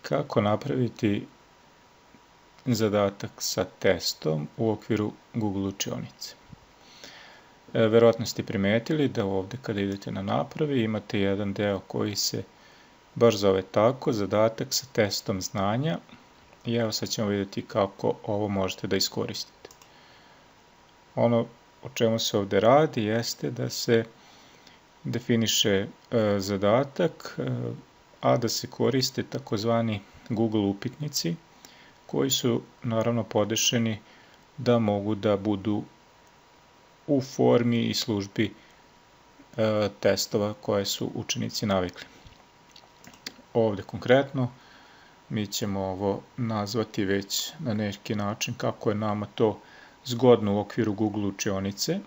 Kako napraviti zadatak sa testom u okviru Google učionice? Verovatno ste primetili da ovde kada idete na napravi imate jedan deo koji se baš zove tako, zadatak sa testom znanja, i evo sad ćemo vidjeti kako ovo možete da iskoristite. Ono o čemu se ovde radi jeste da se definiše zadatak, a da se koriste takozvani Google upitnici, koji su naravno podešeni da mogu da budu u formi i službi testova koje su učenici navikli. Ovde konkretno mi ćemo ovo nazvati već na neki način kako je nama to zgodno u okviru Google učionice.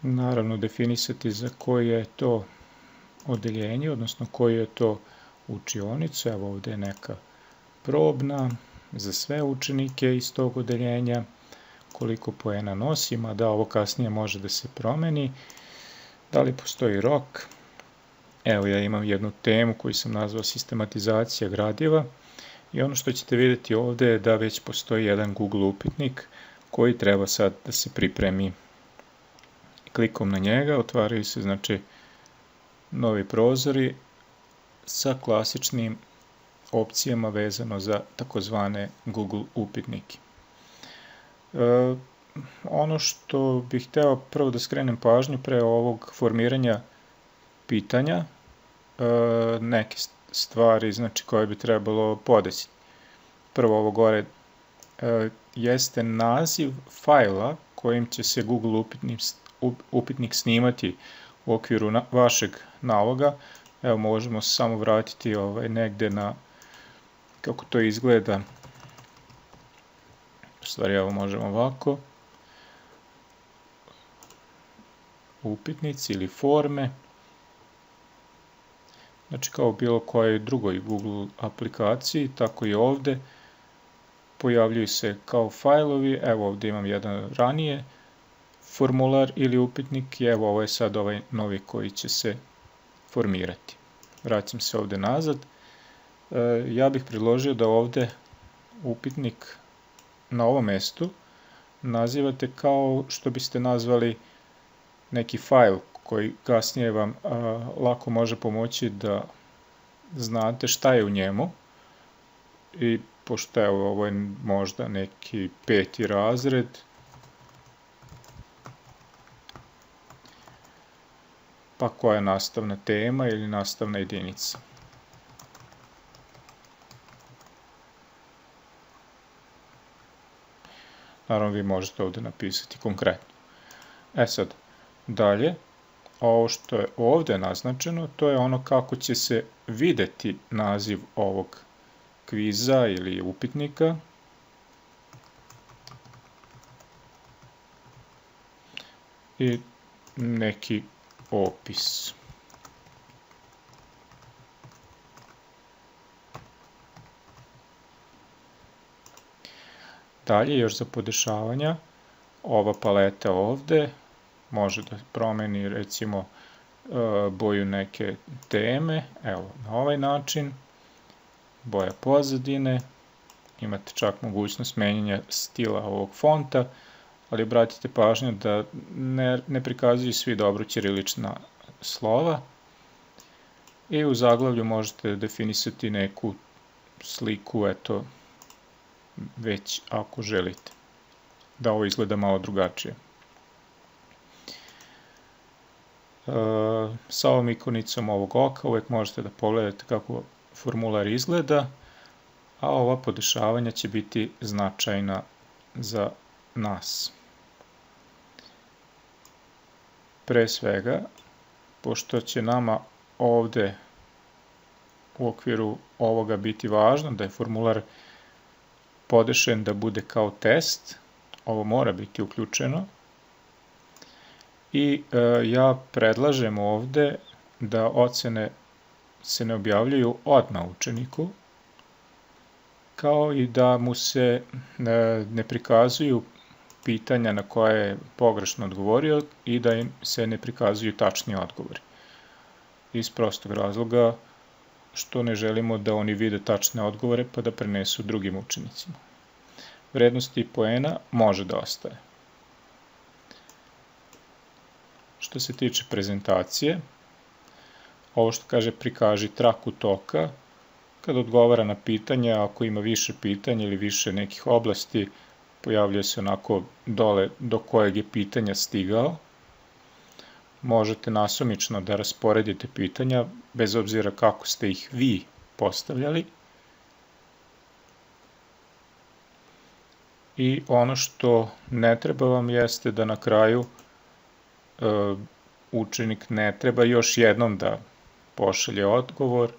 Naravno, definisati za koje je to odeljenje, odnosno koje je to učionica. Evo ovde je neka probna za sve učenike iz tog odeljenja, koliko poena nosi, mada ovo kasnije može da se promeni. Da li postoji rok? Evo, ja imam jednu temu koju sam nazvao sistematizacija gradiva i ono što ćete vidjeti ovde je da već postoji jedan Google upitnik koji treba sad da se pripremi. Klikom na njega otvaraju se znači novi prozori sa klasičnim opcijama vezano za takozvane Google upitnike. Ono što bih hteo prvo da skrenem pažnju pre ovog formiranja pitanja, neke stvari znači koje bi trebalo podesiti. Prvo ovo gore jeste naziv fajla kojim će se Google upitnik snimati u okviru vašeg naloga. Evo, možemo samo vratiti negde na kako to izgleda. U stvari, evo, možemo ovako. Upitnici ili forme. Znači, kao bilo kojoj drugoj Google aplikaciji, tako i ovde. Pojavljuju se kao fajlovi. Evo, ovde imam jedan ranije formular ili upitnik i evo ovo je sad ovaj novi koji će se formirati. Vraćam se ovde nazad. Ja bih predložio da ovde upitnik na ovom mestu nazivate kao što biste nazvali neki fajl koji kasnije vam lako može pomoći da znate šta je u njemu. I pošto evo ovo je možda neki 5. razred, pa koja je nastavna tema ili nastavna jedinica. Naravno, vi možete ovde napisati konkretno. Sad, dalje, ovo što je ovde naznačeno, to je ono kako će se videti naziv ovog kviza ili upitnika. I neki opis. Dalje, još za podešavanja, ova paleta ovde može da promeni recimo boju neke teme, evo na ovaj način, boja pozadine, imate čak mogućnost menjanja stila ovog fonta, ali obratite pažnju da ne prikazuju svi dobro ćirilična slova i u zaglavlju možete definisati neku sliku, eto, već ako želite da ovo izgleda malo drugačije. Sa ovom ikonicom ovog oka uvek možete da pogledate kako formular izgleda, a ova podešavanja će biti značajna za nas. Pre svega, pošto će nama ovde u okviru ovoga biti važno da je formular podešen da bude kao test, ovo mora biti uključeno. I ja predlažem ovde da ocene se ne objavljuju odmah učeniku, kao i da mu se ne prikazuju pitanja na koje je pogrešno odgovorio i da im se ne prikazuju tačni odgovori. Iz prostog razloga što ne želimo da oni vide tačne odgovore pa da prenesu drugim učenicima. Vrednosti poena može da ostaje. Što se tiče prezentacije, ovo što kaže prikaži traku toka, kad odgovara na pitanje, ako ima više pitanja ili više nekih oblasti, pojavljuje se onako dole do kojeg je pitanja stigao. Možete nasumično da rasporedite pitanja, bez obzira kako ste ih vi postavljali. I ono što ne treba vam jeste da na kraju učenik ne treba još jednom da pošalje odgovor,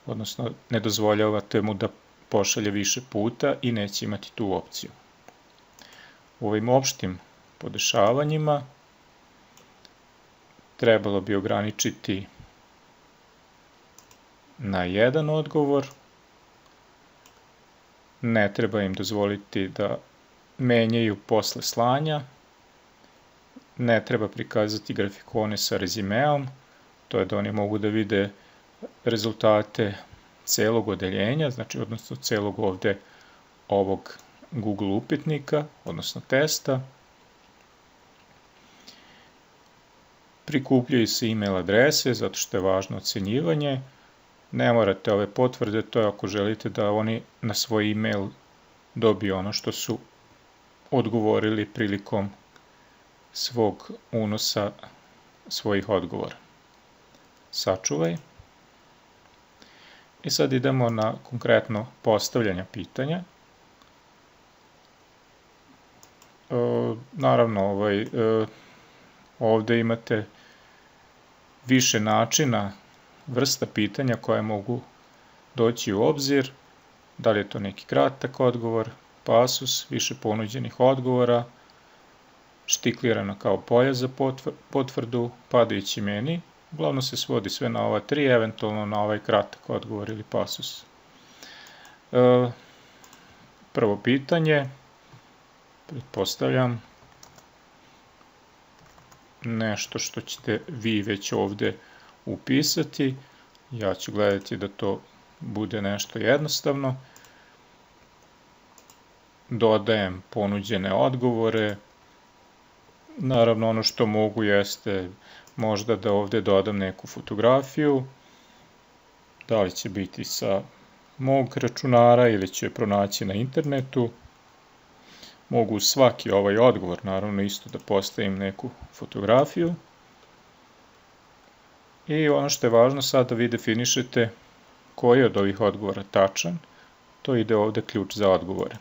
odnosno ne dozvoljavate mu da pošalje više puta i neće imati tu opciju. U ovim opštim podešavanjima trebalo bi ograničiti na jedan odgovor, ne treba im dozvoliti da menjaju posle slanja, ne treba prikazati grafikone sa rezimeom, to je da oni mogu da vide rezultate celog odeljenja, znači odnosno celog ovde ovog Google upitnika, odnosno testa. Prikupljaju se e-mail adrese, zato što je važno ocenjivanje. Ne morate ove potvrde, to je ako želite da oni na svoj e-mail dobiju ono što su odgovorili prilikom svog unosa svojih odgovora. Sačuvaj. I sad idemo na konkretno postavljanje pitanja. Naravno, ovde imate više načina, vrsta pitanja koje mogu doći u obzir. Da li je to neki kratak odgovor, pasus, više ponuđenih odgovora, štiklirano kao polje za potvrdu, padajući meni. Uglavnom se svodi sve na ova tri, eventualno na ovaj kratak odgovor ili pasus. Prvo pitanje, pretpostavljam nešto što ćete vi već ovde upisati. Ja ću gledati da to bude nešto jednostavno. Dodajem ponuđene odgovore. Naravno, ono što mogu jeste možda da ovde dodam neku fotografiju. Da li će biti sa mog računara ili će pronaći na internetu. Mogu svaki ovaj odgovor, naravno, isto da postavim neku fotografiju. I ono što je važno sad da vi definišete koji je od ovih odgovora tačan. To ide ovde ključ za odgovore.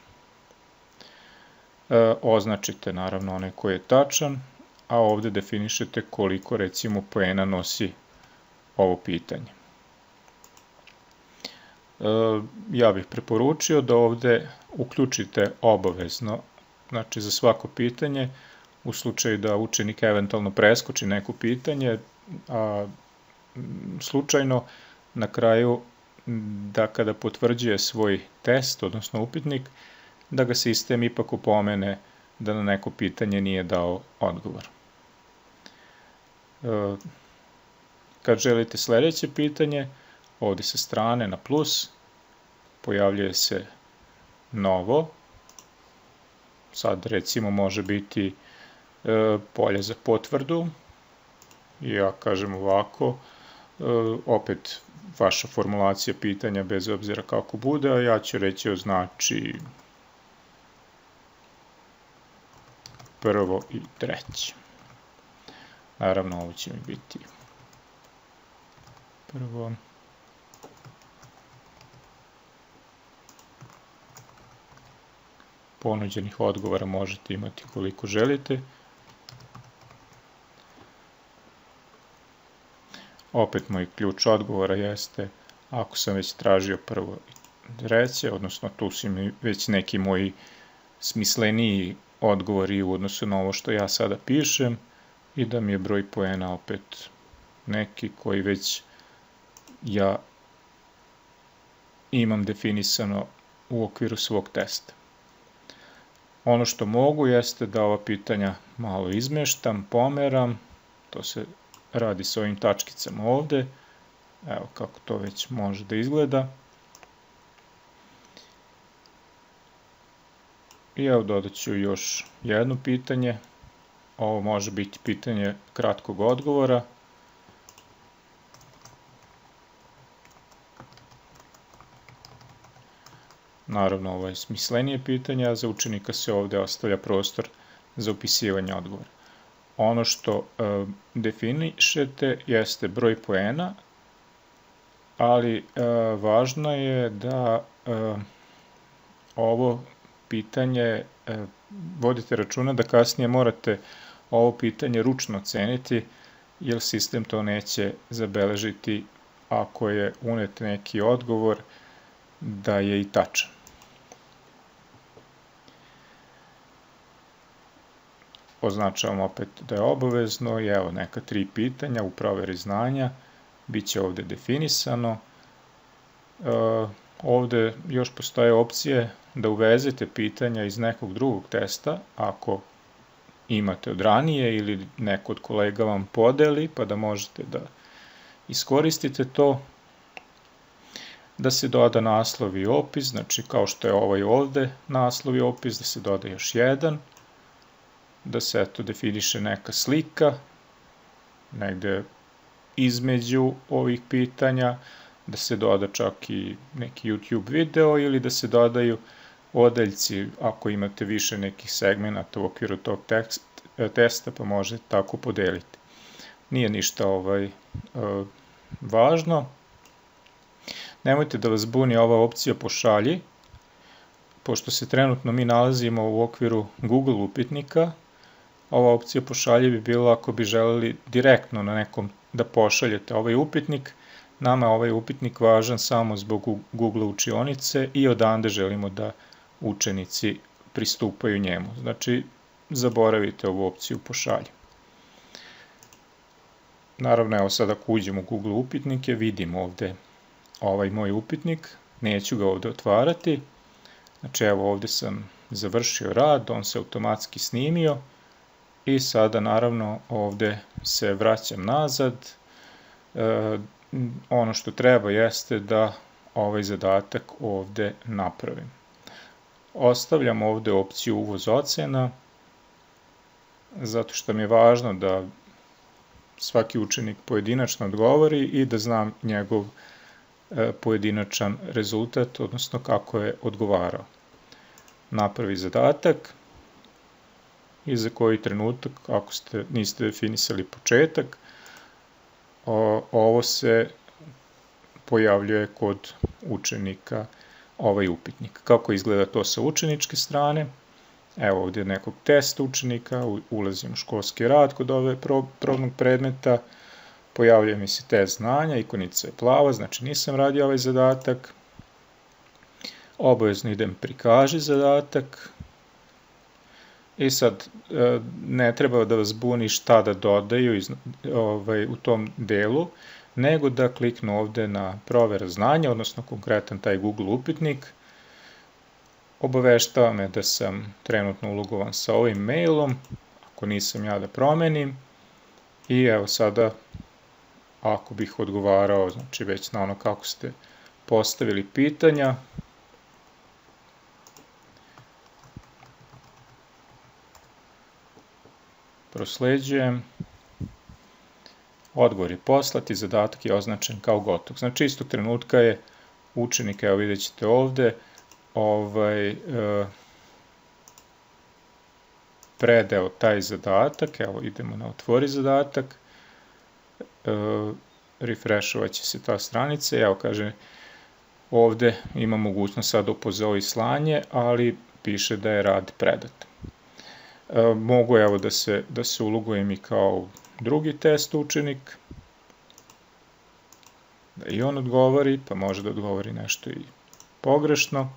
Označite naravno onaj koji je tačan, a ovde definišete koliko recimo poena nosi ovo pitanje. Ja bih preporučio da ovde uključite obavezno, znači za svako pitanje, u slučaju da učenik eventualno preskoči neko pitanje, a slučajno na kraju da kada potvrđuje svoj test, odnosno upitnik, da ga sistem ipak opomene da na neko pitanje nije dao odgovor. Kad želite sledeće pitanje, ovde sa strane na plus, pojavljuje se novo. Sad recimo može biti polje za potvrdu. Ja kažem ovako, opet vaša formulacija pitanja bez obzira kako bude, a ja ću reći označi prvo i treće. Naravno, ovo će mi biti prvo. Ponuđenih odgovora možete imati koliko želite. Opet moj ključ odgovora jeste, ako sam već tražio prvo i treće, odnosno tu su mi već neki moji smisleniji odgovori u odnosu na ovo što ja sada pišem i da mi je broj poena opet neki koji već ja imam definisano u okviru svog testa. Ono što mogu jeste da ova pitanja malo izmeštam, pomeram, to se radi s ovim tačkicama ovde, evo kako to već može da izgleda. I evo dodat ću još jedno pitanje, ovo može biti pitanje kratkog odgovora. Naravno, ovo je smislenije pitanje, a za učenika se ovde ostavlja prostor za upisivanje odgovora. Ono što definišete jeste broj poena, ali važno je da ovo pitanje vodite računa da kasnije morate ovo pitanje ručno oceniti, jer sistem to neće zabeležiti ako je unet neki odgovor da je i tačan. Označavam opet da je obavezno i evo neka 3 pitanja u proveri znanja bit će ovde definisano. Ovde još postoje opcije da uvezete pitanja iz nekog drugog testa, ako imate od ranije ili neko od kolega vam podeli, pa da možete da iskoristite to. Da se doda naslov i opis, znači kao što je ovaj ovde naslov i opis, da se doda još jedan, da se definiše neka slika, negde između ovih pitanja, da se doda čak i neki YouTube video ili da se dodaju odeljci ako imate više nekih segmenata u okviru tog testa, pa možete tako podeliti. Nije ništa važno. Nemojte da vas buni ova opcija pošalji, pošto se trenutno mi nalazimo u okviru Google upitnika. Ova opcija pošalji bi bila ako bi želeli direktno na nekom da pošaljete ovaj upitnik. Nama je ovaj upitnik važan samo zbog Google učionice i odande želimo da učenici pristupaju njemu. Znači, zaboravite ovu opciju pošalji. Naravno, evo sad ako uđem u Google upitnike, vidim ovde ovaj moj upitnik, neću ga ovde otvarati. Znači, evo ovde sam završio rad, on se automatski snimio i sada naravno ovde se vraćam nazad. Ono što treba jeste da ovaj zadatak ovde napravim. Ostavljam ovde opciju uvoz ocena, zato što mi je važno da svaki učenik pojedinačno odgovori i da znam njegov pojedinačan rezultat, odnosno kako je odgovarao. Napravi zadatak i za koji trenutak, ako niste definisali početak, ovo se pojavljuje kod učenika ovaj upitnik. Kako izgleda to sa učeničke strane? Evo ovdje nekog testa učenika, ulazim u školski rad kod ove probnog predmeta, pojavljuje mi se test znanja, ikonica je plava, znači nisam radio ovaj zadatak. Obavezno idem prikaži zadatak. I sad, ne treba da vas buni šta da dodaju u tom delu, nego da kliknu ovde na provera znanja, odnosno konkretan taj Google upitnik. Obaveštava me da sam trenutno ulogovan sa ovim mailom, ako nisam ja da promenim. I evo sada, ako bih odgovarao, znači već na ono kako ste postavili pitanja, prosleđujem, odgovor je poslat i zadatak je označen kao gotov. Znači istog trenutka je učenik, evo vidjet ćete ovde, predao taj zadatak, evo idemo na otvori zadatak, refreshovat će se ta stranica, evo kaže ovde ima mogućnost sad opozovi slanje, ali piše da je rad predat. Mogu evo da se ulogujem i kao drugi test učenik, da i on odgovori, pa može da odgovori nešto i pogrešno.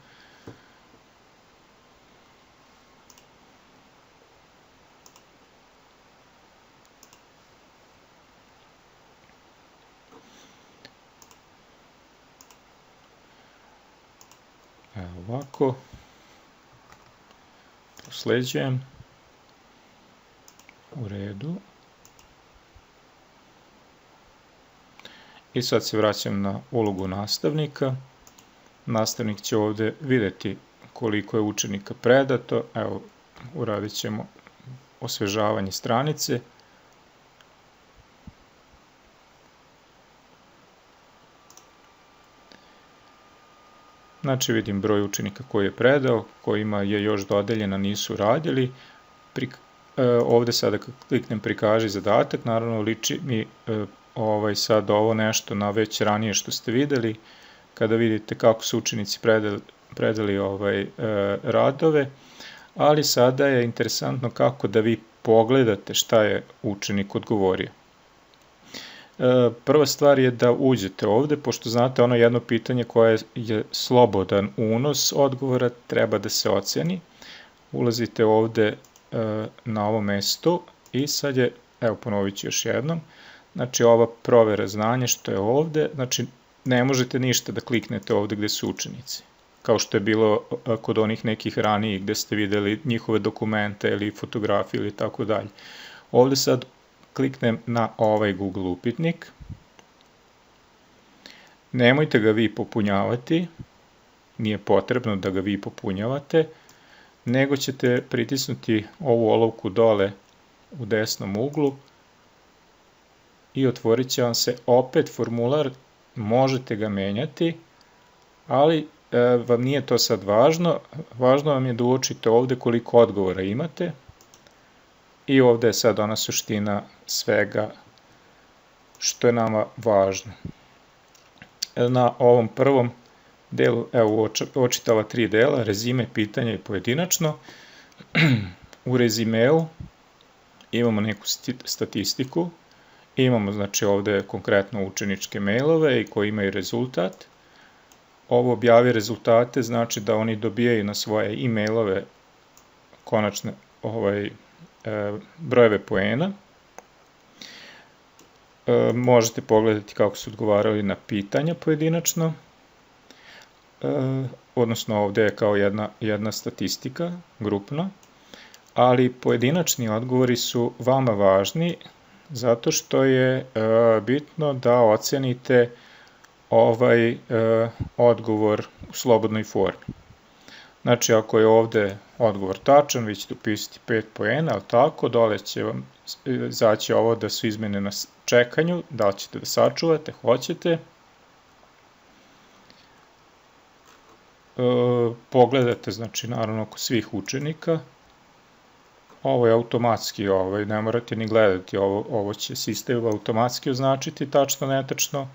ovako, prosleđujem, u redu. I sad se vraćam na ulogu nastavnika. Nastavnik će ovde videti koliko je učenika predato. Evo, uradit ćemo osvežavanje stranice. Znači vidim broj učenika koji je predao, kojima je još dodeljena nisu radili. Ovde sada kad kliknem prikaži zadatak, naravno liči mi sad ovo nešto na već ranije što ste videli, kada vidite kako su učenici predali radove, ali sada je interesantno kako da vi pogledate šta je učenik odgovorio. Prva stvar je da uđete ovde, pošto znate ono jedno pitanje koje je slobodan unos odgovora treba da se oceni. Ulazite ovde na ovo mesto i sad je, evo ponovit ću još jednom, znači ova provera znanja što je ovde, znači ne možete ništa da kliknete ovde gde su učenici, kao što je bilo kod onih nekih ranijih gde ste videli njihove dokumente ili fotografije ili tako dalje. Ovde sad kliknem na ovaj Google upitnik, nemojte ga vi popunjavati, nije potrebno da ga vi popunjavate, nego ćete pritisnuti ovu olovku dole u desnom uglu i otvorit će vam se opet formular, možete ga menjati, ali vam nije to sad važno, važno vam je da uočite ovde koliko odgovora imate i ovde je sad ona suština svega što je nama važno. Na ovom prvom delu, evo očitava 3 dela, rezime, pitanja i pojedinačno. U rezimeu imamo neku statistiku, imamo znači ovde konkretno učeničke mailove i koji imaju rezultat. Ovo objavi rezultate znači da oni dobijaju na svoje e-mailove konačne brojeve poena. Možete pogledati kako su odgovarali na pitanja pojedinačno, odnosno ovde je kao jedna statistika grupno, ali pojedinačni odgovori su vama važni zato što je bitno da ocenite ovaj odgovor u slobodnoj formi. Znači, ako je ovde odgovor tačan, vi ćete upisati 5 poena, ali tako, dole će vam izaći ovo da su izmene na čekanju, da li ćete da sačuvate, hoćete. Pogledate, znači, naravno, oko svih učenika. Ovo je automatski, ne morate ni gledati, ovo će sistem automatski označiti tačno, netačno,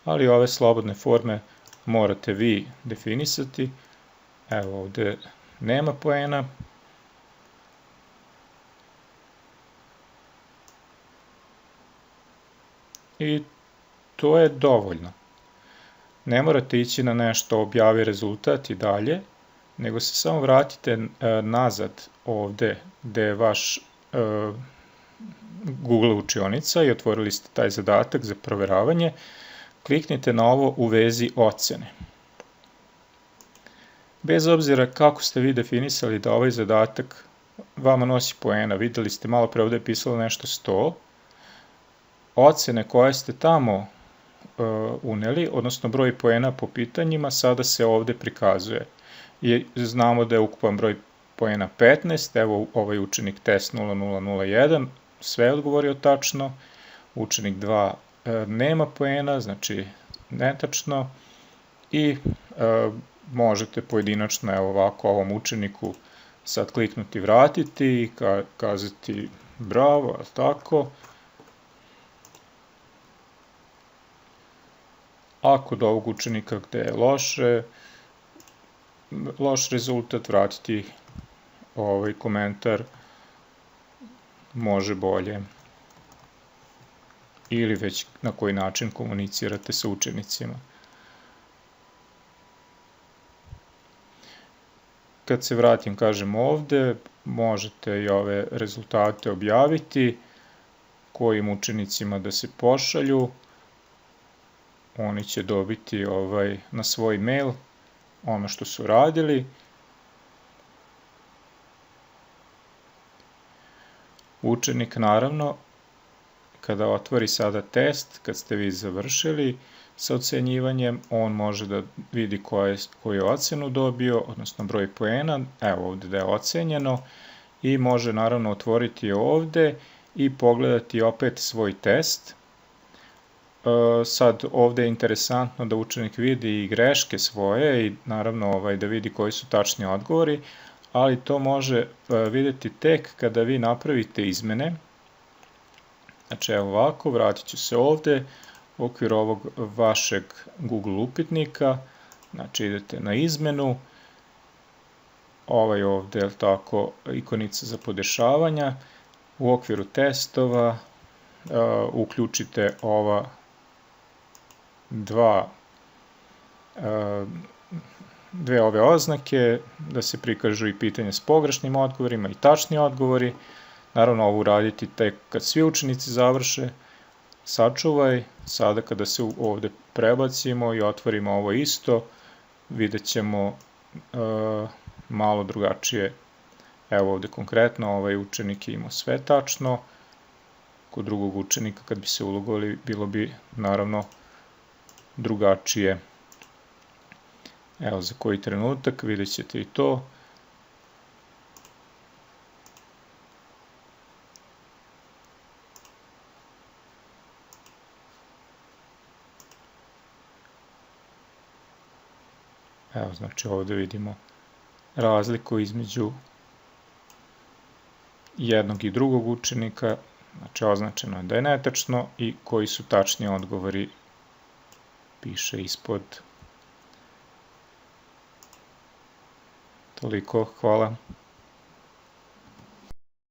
ali ove slobodne forme morate vi definisati. Evo ovde nema poena. I to je dovoljno. Ne morate ići na nešto objavi rezultat i dalje, nego se samo vratite nazad ovde gde je vaš Google učionica i otvorili ste taj zadatak za proveravanje. Kliknite na ovo u vezi ocene. Bez obzira kako ste vi definisali da ovaj zadatak vama nosi poena, videli ste malo pre ovde je pisalo nešto 100, ocene koje ste tamo uneli, odnosno broj poena po pitanjima, sada se ovde prikazuje. I znamo da je ukupan broj poena 15, evo ovaj učenik test 0001, sve je odgovorio tačno, učenik 2 nema poena, znači netačno, i možete pojedinačno, evo ovako, ovom učeniku sad kliknuti vratiti i kazati bravo, tako. A kod ovog učenika gde je loš rezultat, vratiti ovaj komentar može bolje. Ili već na koji način komunicirate sa učenicima. Kad se vratim, kažem ovde, možete i ove rezultate objaviti, kojim učenicima da se pošalju. Oni će dobiti na svoj mail ono što su radili. Učenik naravno, kada otvori sada test, kad ste vi završili sa ocenjivanjem, on može da vidi koju ocenu dobio, odnosno broj poena, evo ovde da je ocenjeno, i može naravno otvoriti ovde i pogledati opet svoj test. Sad ovde je interesantno da učenik vidi i greške svoje i naravno da vidi koji su tačni odgovori, ali to može videti tek kada vi napravite izmene. Znači evo ovako, vratit ću se ovde u okviru ovog vašeg Google upitnika, znači idete na izmenu, ovde je tako ikonica za podešavanja, u okviru testova uključite dve ove oznake, da se prikažu i pitanje s pogrešnim odgovorima i tačni odgovori. Naravno, ovo uraditi tek kad svi učenici završe. Sačuvaj, sada kada se ovde prebacimo i otvorimo ovo isto, vidjet ćemo malo drugačije. Evo ovde konkretno, ovaj učenik je imao sve tačno, kod drugog učenika kad bi se ulogovali bilo bi naravno drugačije. Evo za koji trenutak vidjet ćete i to. Evo znači ovde vidimo razliku između jednog i drugog učenika, znači označeno je da je netačno i koji su tačni odgovori piše ispod. Toliko, hvala.